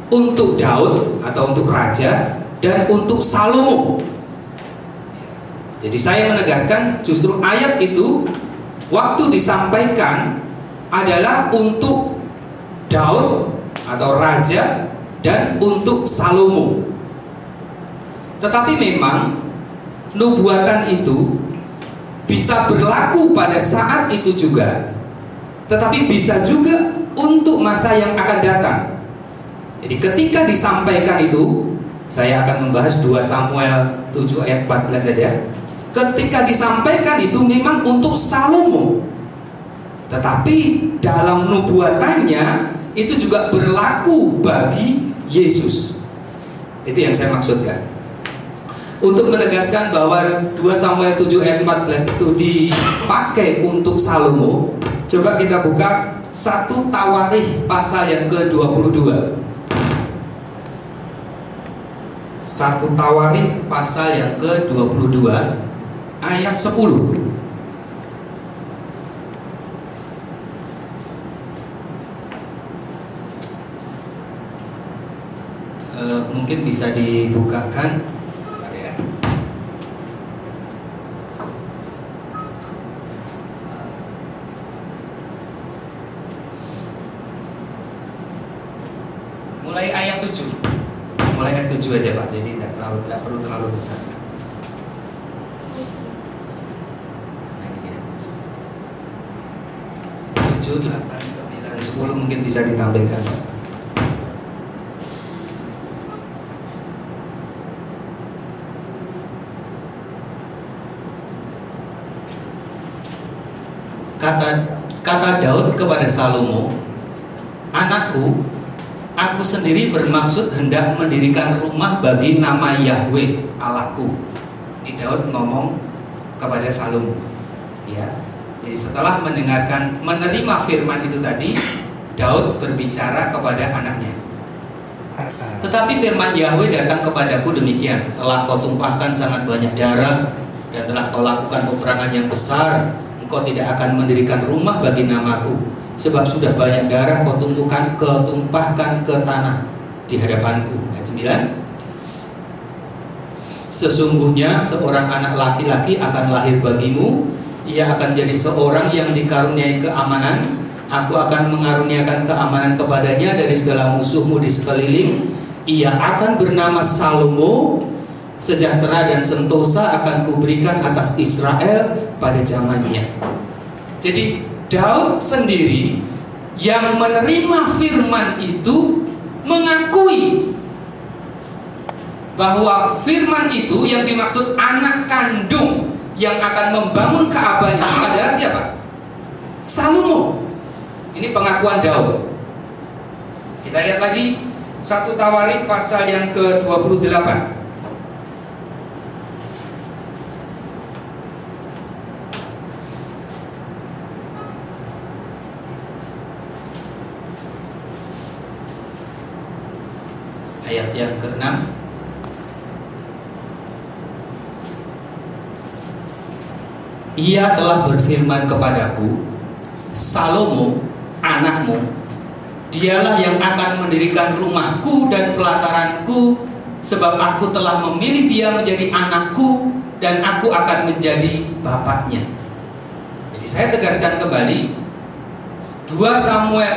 untuk Daud atau untuk raja dan untuk Salomo. Jadi saya menegaskan justru ayat itu waktu disampaikan adalah untuk Daud atau raja dan untuk Salomo. Tetapi memang nubuatan itu bisa berlaku pada saat itu juga, tetapi bisa juga untuk masa yang akan datang. Jadi ketika disampaikan itu, saya akan membahas 2 Samuel 7 ayat 14 saja. Ketika disampaikan itu memang untuk Salomo, tetapi dalam nubuatannya itu juga berlaku bagi Yesus. Itu yang saya maksudkan. Untuk menegaskan bahwa 2 Samuel 7 ayat 14 itu dipakai untuk Salomo, coba kita buka 1 Tawarikh pasal yang ke-22. 1 Tawarikh pasal yang ke-22 ayat 10. Mungkin bisa dibukakan. Mulai ayat 7. Mulai ayat 7 aja Pak. Jadi tidak perlu terlalu besar. 7, 8, 9, 10 mungkin bisa ditampilkan. Kata Daud kepada Salomo, "Anakku, aku sendiri bermaksud hendak mendirikan rumah bagi nama Yahweh Allahku." Ini Daud ngomong kepada Salomo. Ya. Jadi setelah menerima firman itu tadi, Daud berbicara kepada anaknya. "Tetapi firman Yahweh datang kepadaku demikian, telah kau tumpahkan sangat banyak darah dan telah kau lakukan peperangan yang besar. Engkau tidak akan mendirikan rumah bagi namaku, sebab sudah banyak darah kau tumpahkan ke tanah di hadapanku." Ayat 9. "Sesungguhnya seorang anak laki-laki akan lahir bagimu. Ia akan jadi seorang yang dikaruniai keamanan. Aku akan mengaruniakan keamanan kepadanya dari segala musuhmu di sekeliling. Ia akan bernama Salomo. Sejahtera dan sentosa akan kuberikan atas Israel pada zamannya." Jadi Daud sendiri yang menerima firman itu mengakui bahwa firman itu yang dimaksud anak kandung yang akan membangun Ka'bah itu adalah siapa? Salomo. Ini pengakuan Daud. Kita lihat lagi 1 Tawarik pasal yang ke-28. Ayat yang ke-6. "Ia telah berfirman kepadaku, Salomo, anakmu, dialah yang akan mendirikan rumahku dan pelataranku, sebab aku telah memilih dia menjadi anakku dan aku akan menjadi bapaknya." Jadi saya tegaskan kembali 2 Samuel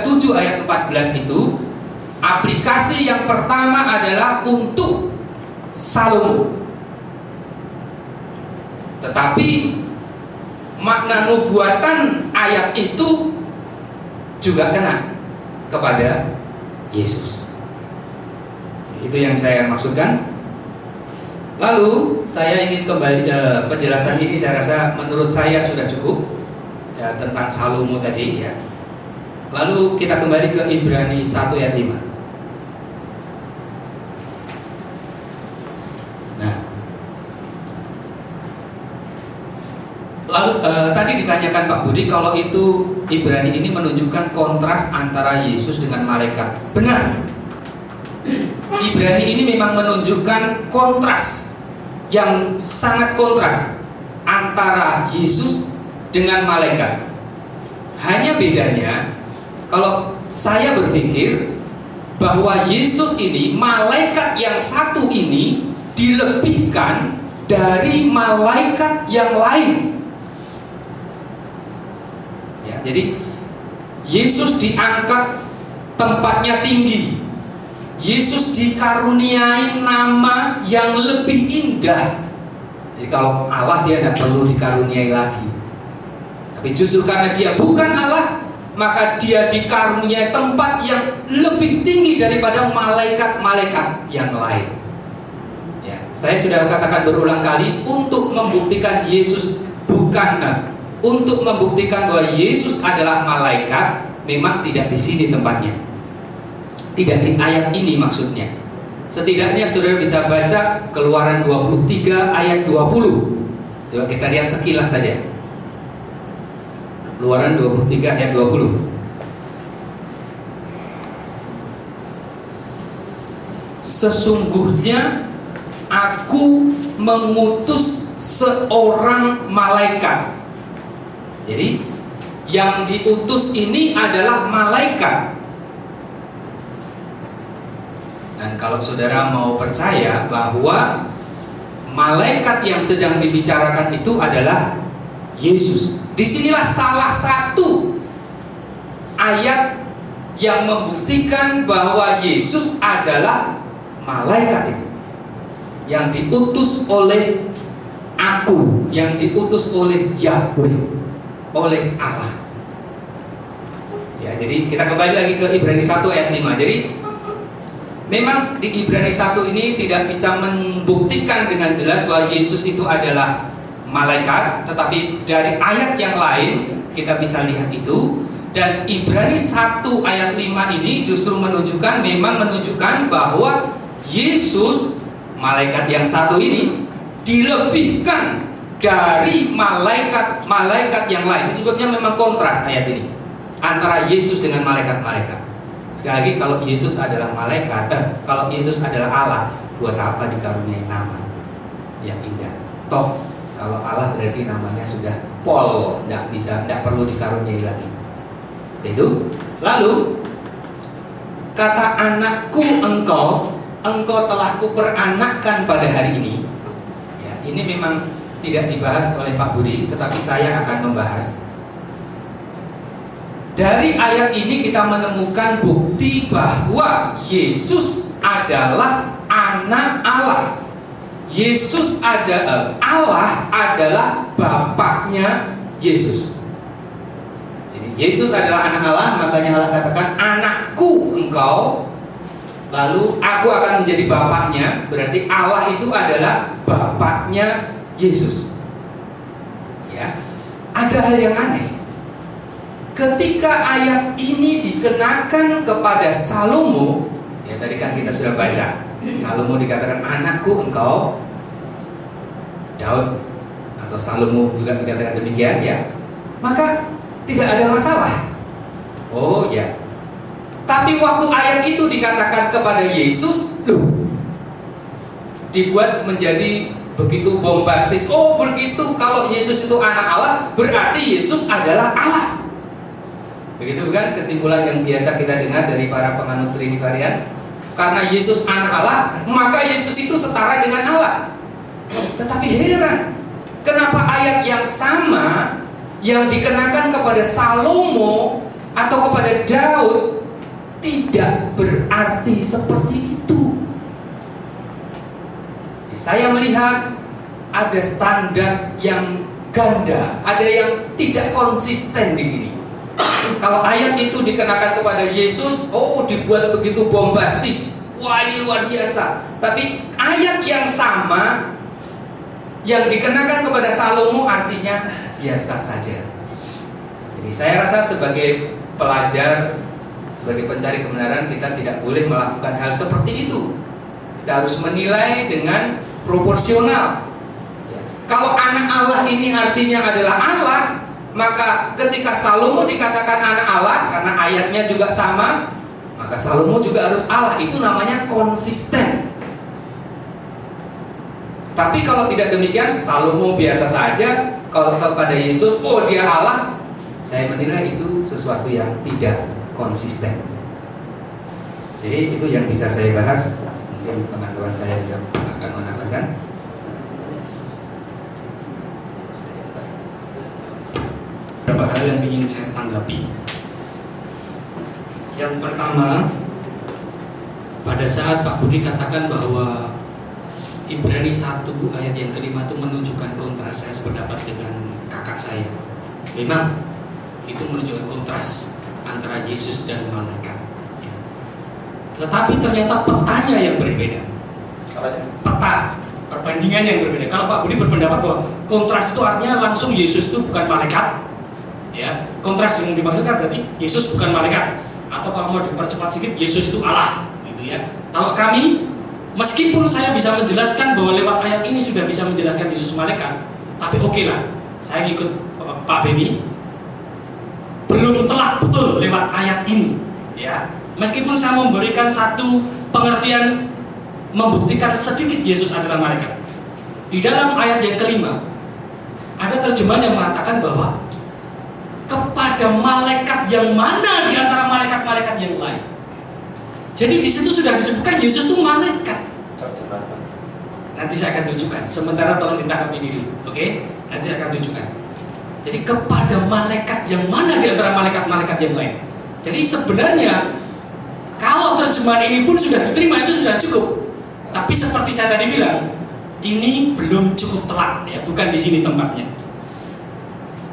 7 ayat 14 itu aplikasi yang pertama adalah untuk Salomo. Tetapi makna nubuatan ayat itu juga kena kepada Yesus. Itu yang saya maksudkan. Lalu saya ingin kembali penjelasan ini, saya rasa menurut saya sudah cukup ya, tentang Salomo tadi ya. Lalu kita kembali ke Ibrani 1 ayat 5. Nah, lalu tadi ditanyakan Pak Budi kalau itu Ibrani ini menunjukkan kontras antara Yesus dengan malaikat. Benar. Ibrani ini memang menunjukkan kontras yang sangat kontras antara Yesus dengan malaikat. Hanya bedanya, kalau saya berpikir bahwa Yesus ini, malaikat yang satu ini dilebihkan dari malaikat yang lain. Ya, jadi Yesus diangkat tempatnya tinggi. Yesus dikaruniai nama yang lebih indah. Jadi kalau Allah dia tidak perlu dikaruniai lagi. Tapi justru karena dia bukan Allah, maka dia dikaruniai tempat yang lebih tinggi daripada malaikat-malaikat yang lain. Ya, saya sudah katakan berulang kali untuk membuktikan Yesus untuk membuktikan bahwa Yesus adalah malaikat, memang tidak di sini tempatnya. Tidak di ayat ini maksudnya. Setidaknya saudara bisa baca Keluaran 23 ayat 20. Coba kita lihat sekilas saja. Keluaran 23 ayat 20. "Sesungguhnya aku mengutus seorang malaikat." Jadi yang diutus ini adalah malaikat. Dan kalau saudara mau percaya bahwa malaikat yang sedang dibicarakan itu adalah Yesus, disinilah salah satu ayat yang membuktikan bahwa Yesus adalah malaikat itu yang diutus oleh aku, yang diutus oleh Yahweh. oleh Allah. Ya, jadi kita kembali lagi ke Ibrani 1 ayat 5. Jadi memang di Ibrani 1 ini tidak bisa membuktikan dengan jelas bahwa Yesus itu adalah malaikat, tetapi dari ayat yang lain kita bisa lihat itu. Dan Ibrani 1 ayat 5 ini justru menunjukkan bahwa Yesus, malaikat yang satu ini, dilebihkan dari malaikat-malaikat yang lain. Itu sebabnya memang kontras ayat ini antara Yesus dengan malaikat-malaikat. Sekali lagi, kalau Yesus adalah malaikat, kalau Yesus adalah Allah, buat apa dikaruniai nama yang indah? Toh kalau Allah berarti namanya sudah pol, tidak perlu dikaruniai lagi. Itu. Lalu kata anakku engkau telah kuperanakkan pada hari ini. Ya, ini memang tidak dibahas oleh Pak Budi, tetapi saya akan membahas. Dari ayat ini kita menemukan bukti bahwa Yesus adalah anak Allah. Yesus adalah Allah, adalah bapaknya Yesus. Jadi Yesus adalah anak Allah, makanya Allah katakan anakku engkau. Lalu aku akan menjadi bapaknya. Berarti Allah itu adalah bapaknya Yesus. Ya, ada hal yang aneh. Ketika ayat ini dikenakan kepada Salomo, ya tadi kan kita sudah baca, Salomo dikatakan anakku engkau. Daud atau Salomo juga dikatakan demikian, ya. Maka tidak ada masalah. Oh ya. Tapi waktu ayat itu dikatakan kepada Yesus, loh, dibuat menjadi begitu bombastis. Oh begitu, kalau Yesus itu anak Allah, berarti Yesus adalah Allah. Begitu bukan kesimpulan yang biasa kita dengar dari para penganut Trinitarian? Karena Yesus anak Allah, maka Yesus itu setara dengan Allah. Tetapi heran, kenapa ayat yang sama yang dikenakan kepada Salomo atau kepada Daud tidak berarti seperti itu? Saya melihat ada standar yang ganda, ada yang tidak konsisten di sini. Kalau ayat itu dikenakan kepada Yesus, oh dibuat begitu bombastis, wah ini luar biasa. Tapi ayat yang sama yang dikenakan kepada Salomo artinya biasa saja. Jadi saya rasa sebagai pelajar, sebagai pencari kebenaran, kita tidak boleh melakukan hal seperti itu. Kita harus menilai dengan proporsional. Ya. Kalau anak Allah ini artinya adalah Allah, maka ketika Salomo dikatakan anak Allah, karena ayatnya juga sama, maka Salomo juga harus Allah. Itu namanya konsisten. Tapi kalau tidak demikian, Salomo biasa saja. Kalau kepada Yesus, oh dia Allah, saya menilai itu sesuatu yang tidak konsisten. Jadi itu yang bisa saya bahas. Mungkin teman-teman saya bisa akan menambahkan. Beberapa hal yang ingin saya tanggapi. Yang pertama, pada saat Pak Budi katakan bahwa Ibrani 1 ayat yang kelima itu menunjukkan kontras, saya sependapat dengan kakak saya. Memang itu menunjukkan kontras antara Yesus dan malaikat. Tetapi ternyata petanya yang berbeda. Peta perbandingan yang berbeda. Kalau Pak Budi berpendapat bahwa kontras itu artinya langsung Yesus itu bukan malaikat, ya. Kontras yang dimaksudkan berarti Yesus bukan malaikat. Atau kalau mau dipercepat sedikit, Yesus itu Allah, gitu ya. Kalau kami, meskipun saya bisa menjelaskan bahwa lewat ayat ini sudah bisa menjelaskan Yesus malaikat, tapi oke lah, saya ngikut Pak Beni, belum telak betul lewat ayat ini, ya. Meskipun saya memberikan satu pengertian membuktikan sedikit Yesus adalah malaikat. Di dalam ayat yang kelima, ada terjemahan yang mengatakan bahwa kepada malaikat yang mana di antara malaikat-malaikat yang lain. Jadi di situ sudah disebutkan Yesus itu malaikat. Nanti saya akan tunjukkan. Sementara tolong ditangkap ini dulu, oke? Nanti saya akan tunjukkan. Jadi kepada malaikat yang mana di antara malaikat-malaikat yang lain. Jadi sebenarnya kalau terjemahan ini pun sudah diterima, itu sudah cukup. Tapi seperti saya tadi bilang, ini belum cukup telak, ya, bukan di sini tempatnya.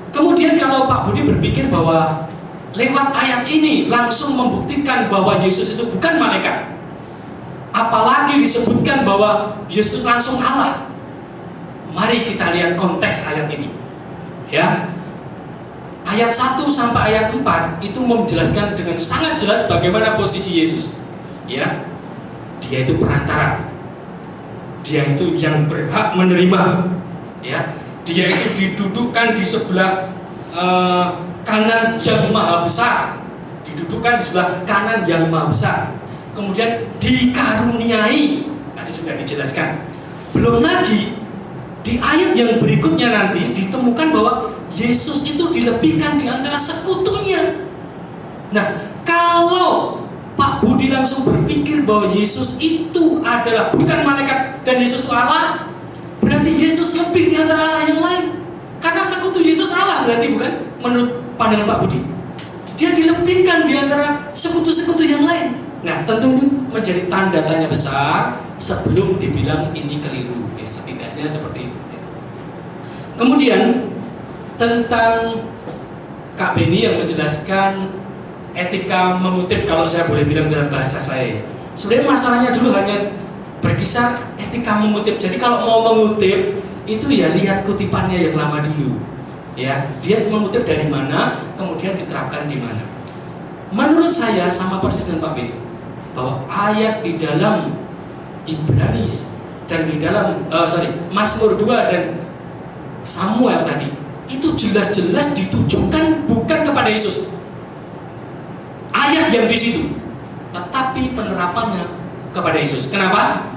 Kemudian kalau kalau Pak Budi berpikir bahwa lewat ayat ini langsung membuktikan bahwa Yesus itu bukan malaikat, apalagi disebutkan bahwa Yesus langsung Allah, mari kita lihat konteks ayat ini. Ya, ayat 1 sampai ayat 4 itu menjelaskan dengan sangat jelas bagaimana posisi Yesus. Ya, dia itu perantara, dia itu yang berhak menerima. Ya, dia itu didudukkan di sebelah kanan yang maha besar, didudukkan di sebelah kanan yang maha besar. Kemudian dikaruniai, tadi sudah dijelaskan. Belum lagi di ayat yang berikutnya nanti ditemukan bahwa Yesus itu dilebihkan di antara sekutunya. Nah, kalau Pak Budi langsung berpikir bahwa Yesus itu adalah bukan malaikat dan Yesus itu Allah, berarti Yesus lebih di antara Allah yang lain. Karena sekutu Yesus Allah berarti, bukan? Menurut pandangan Pak Budi, dia dilebihkan di antara sekutu-sekutu yang lain. Nah, tentu ini menjadi tanda tanya besar sebelum dibilang ini keliru. Ya, setidaknya seperti itu. Kemudian tentang Kak Beni yang menjelaskan etika mengutip, kalau saya boleh bilang dalam bahasa saya. Sebenarnya masalahnya dulu hanya berkisar etika mengutip. Jadi kalau mau mengutip itu ya lihat kutipannya yang lama dulu. Ya, dia mengutip dari mana, kemudian diterapkan di mana. Menurut saya sama persis dengan Pak Beni, bahwa ayat di dalam Ibrani dan di dalam Mazmur 2 dan Samuel tadi itu jelas-jelas ditujukan bukan kepada Yesus. Ayat yang di situ, tetapi penerapannya kepada Yesus. Kenapa?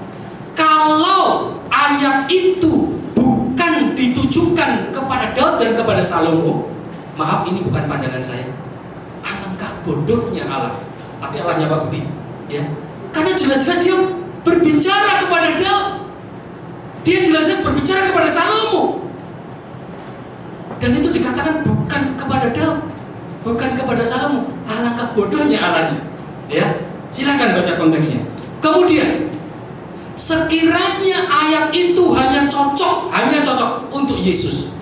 Kalau ayat itu bukan ditujukan kepada Daud dan kepada Salomo, maaf ini bukan pandangan saya, alangkah bodohnya Allah. Tapi Allahnya Pak Budi, ya, karena jelas-jelas dia berbicara kepada Daud, dia jelas-jelas berbicara kepada Salomo, dan itu dikatakan bukan kepada Daud, bukan kepada Salomo. Alangkah bodohnya Allahnya. Ya, silakan baca konteksnya. Kemudian, sekiranya ayat itu hanya cocok untuk Yesus,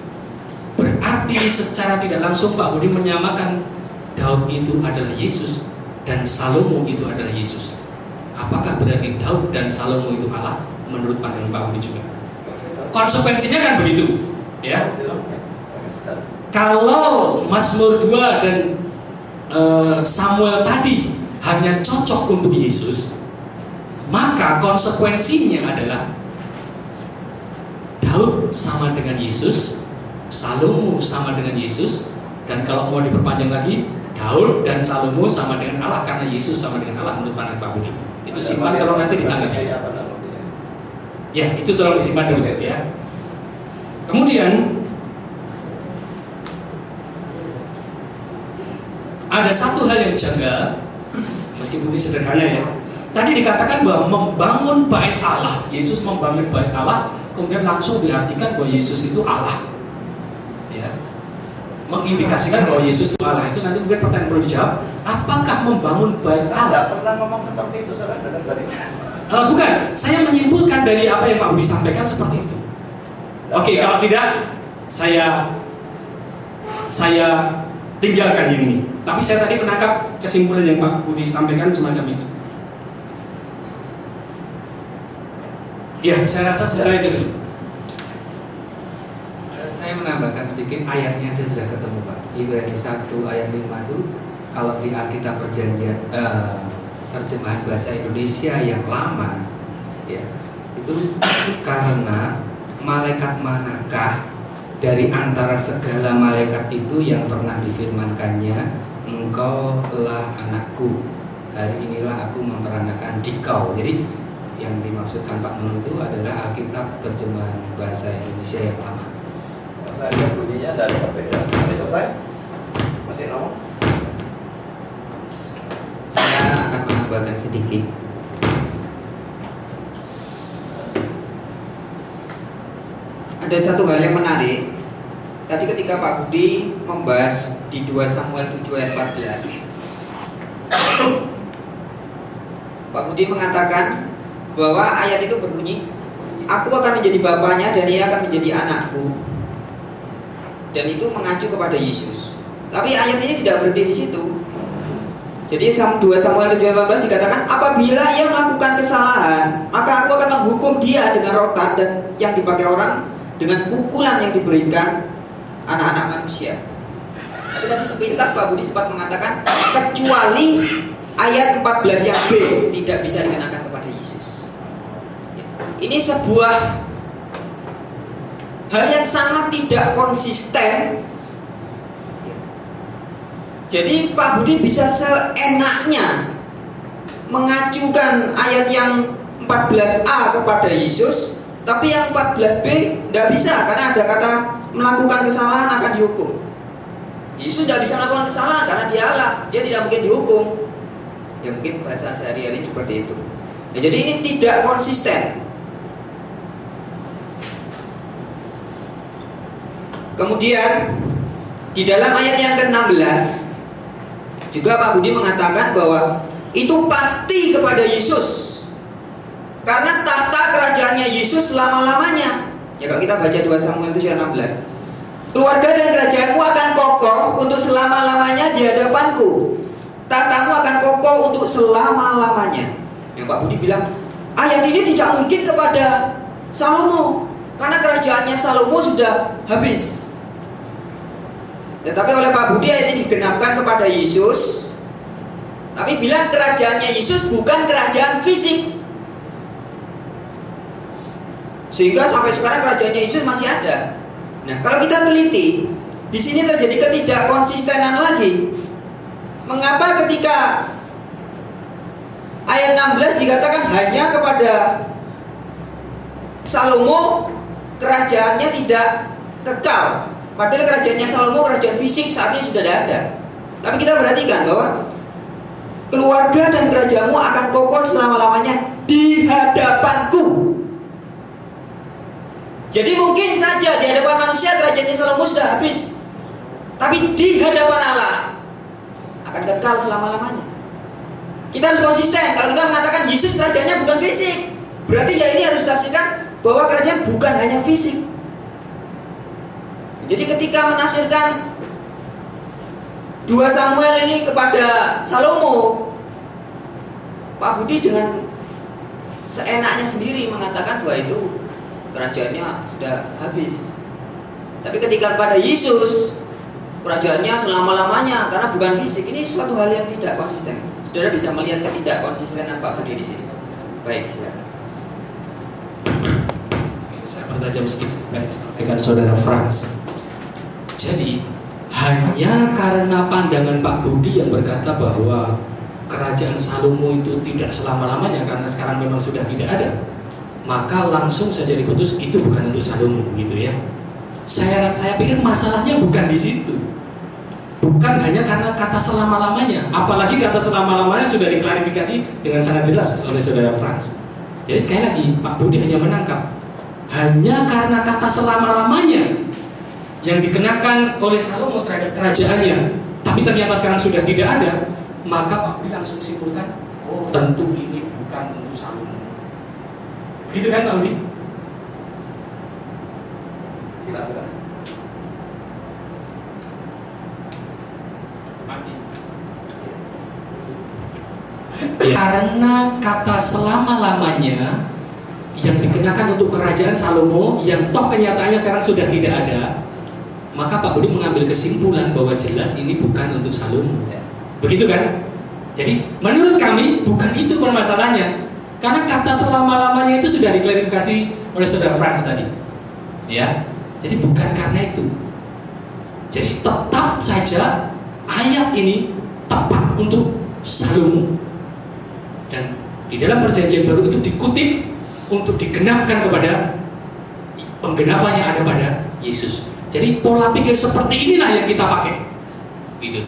berarti secara tidak langsung Pak Budi menyamakan Daud itu adalah Yesus dan Salomo itu adalah Yesus. Apakah berarti Daud dan Salomo itu Allah? Menurut pandangan Pak Budi juga. Konsekuensinya kan begitu, ya. Kalau Mazmur 2 dan Samuel tadi hanya cocok untuk Yesus, maka konsekuensinya adalah Daud sama dengan Yesus, Salomo sama dengan Yesus, dan kalau mau diperpanjang lagi, Daud dan Salomo sama dengan Allah karena Yesus sama dengan Allah menurut pandangan Pak Budi. Itu simpan, tolong nanti ditanggapi. Ya, itu tolong disimpan dulu ya. Kemudian ada satu hal yang janggal, meskipun ini sederhana ya. Tadi dikatakan bahwa membangun bait Allah, Yesus membangun bait Allah, kemudian langsung diartikan bahwa Yesus itu Allah. Ya, mengindikasikan bahwa Yesus itu Allah. Itu nanti mungkin pertanyaan perlu dijawab. Apakah membangun bait Allah? Tidak pernah ngomong seperti itu, saudara dengar tadi. Bukan, saya menyimpulkan dari apa yang Pak Budi sampaikan seperti itu. Oke, kalau tidak, saya tinggalkan ini. Tapi saya tadi menangkap kesimpulan yang Pak Budi sampaikan semacam itu. Ya, saya rasa sebenarnya itu dulu. Saya menambahkan sedikit, ayatnya saya sudah ketemu Pak. Ibrani 1 ayat 5 itu kalau di Alkitab Perjanjian terjemahan bahasa Indonesia yang lama, ya, itu karena malaikat manakah dari antara segala malaikat itu yang pernah difirmankannya, engkaulah anakku, hari inilah aku memperanakan dikau. Jadi yang dimaksudkan Pak Nun itu adalah Alkitab terjemahan bahasa Indonesia yang lama. Saya lihat bunyinya dari berbeda. Masih selesai? Masih ngomong? Saya akan menambahkan sedikit. Ada satu hal yang menarik. Tadi ketika Pak Budi membahas di 2 Samuel 7 ayat 14, Pak Budi mengatakan bahwa ayat itu berbunyi, aku akan menjadi bapaknya dan ia akan menjadi anakku. dan itu mengacu kepada Yesus. Tapi ayat ini tidak berhenti di situ. Jadi 2 Samuel 7:18 dikatakan, apabila ia melakukan kesalahan, maka aku akan menghukum dia dengan rotan dan yang dipakai orang, dengan pukulan yang diberikan anak-anak manusia. Tapi tadi sepintas Pak Budi sempat mengatakan, kecuali ayat 14 yang B tidak bisa dikenakan kepada Yesus. Ini sebuah hal yang sangat tidak konsisten. Jadi Pak Budi bisa seenaknya mengacukan ayat yang 14A kepada Yesus, tapi yang 14B tidak bisa, karena ada kata melakukan kesalahan akan dihukum. Yesus tidak bisa melakukan kesalahan karena dia Allah, dia tidak mungkin dihukum. Ya mungkin bahasa sehari-hari seperti itu. Ya, jadi ini tidak konsisten. Kemudian di dalam ayat yang ke-16 juga Pak Budi mengatakan bahwa itu pasti kepada Yesus, karena tahta kerajaannya Yesus selama-lamanya. Ya kalau kita baca 2 Samuel 7:16, keluarga dan kerajaanmu akan kokoh untuk selama-lamanya di hadapanku, tahtamu akan kokoh untuk selama-lamanya. Yang Pak Budi bilang ayat ini tidak mungkin kepada Salomo, karena kerajaannya Salomo sudah habis. Tetapi oleh Pak Budi ayat ini digenapkan kepada Yesus. Tapi bilang kerajaannya Yesus bukan kerajaan fisik, sehingga sampai sekarang kerajaannya Yesus masih ada. Nah, kalau kita teliti, di sini terjadi ketidakkonsistenan lagi. Mengapa ketika ayat 16 dikatakan hanya kepada Salomo kerajaannya tidak kekal, padahal kerajaannya Salomo kerajaan fisik saat ini sudah ada. Tapi kita perhatikan bahwa keluarga dan kerajaanmu akan kokoh selama-lamanya di hadapanku. Jadi mungkin saja di hadapan manusia kerajaannya Salomo sudah habis, tapi di hadapan Allah akan kekal selama-lamanya. Kita harus konsisten. Kalau kita mengatakan Yesus kerajaannya bukan fisik, berarti ya ini harus ditafsirkan bahwa kerajaan bukan hanya fisik. Jadi ketika menafsirkan 2 Samuel ini kepada Salomo, Pak Budi dengan seenaknya sendiri mengatakan bahwa itu kerajaannya sudah habis. Tapi ketika kepada Yesus, kerajaannya selama-lamanya karena bukan fisik. Ini suatu hal yang tidak konsisten. Saudara bisa melihat ketidakkonsistenan Pak Budi di sini. Baik, silakan. Saya pertajam sedikit sampaikan saudara Frans. Jadi hanya karena pandangan Pak Budi yang berkata bahwa kerajaan Salomo itu tidak selama-lamanya karena sekarang memang sudah tidak ada, maka langsung saja diputus itu bukan untuk Salomo, gitu ya. Saya pikir masalahnya bukan di situ. Bukan hanya karena kata selama-lamanya, apalagi kata selama-lamanya sudah diklarifikasi dengan sangat jelas oleh saudara Frans. Jadi sekali lagi Pak Budi hanya menangkap hanya karena kata selama-lamanya yang dikenakan oleh Salomo terhadap kerajaannya, tapi ternyata sekarang sudah tidak ada, maka Pak Budi langsung simpulkan, oh tentu ini bukan untuk Salomo. Gitu kan Pak Budi? Karena kata selama-lamanya yang dikenakan untuk kerajaan Salomo yang toh kenyataannya sekarang sudah tidak ada, maka Pak Budi mengambil kesimpulan bahwa jelas ini bukan untuk Salomo. Begitu kan? Jadi menurut kami bukan itu permasalahannya, karena kata selama-lamanya itu sudah diklarifikasi oleh saudara Frans tadi, ya. Jadi bukan karena itu. Jadi tetap saja ayat ini tepat untuk Salomo, dan di dalam perjanjian baru itu dikutip untuk digenapkan kepada penggenapannya ada pada Yesus. Jadi pola pikir seperti inilah yang kita pakai, gitu.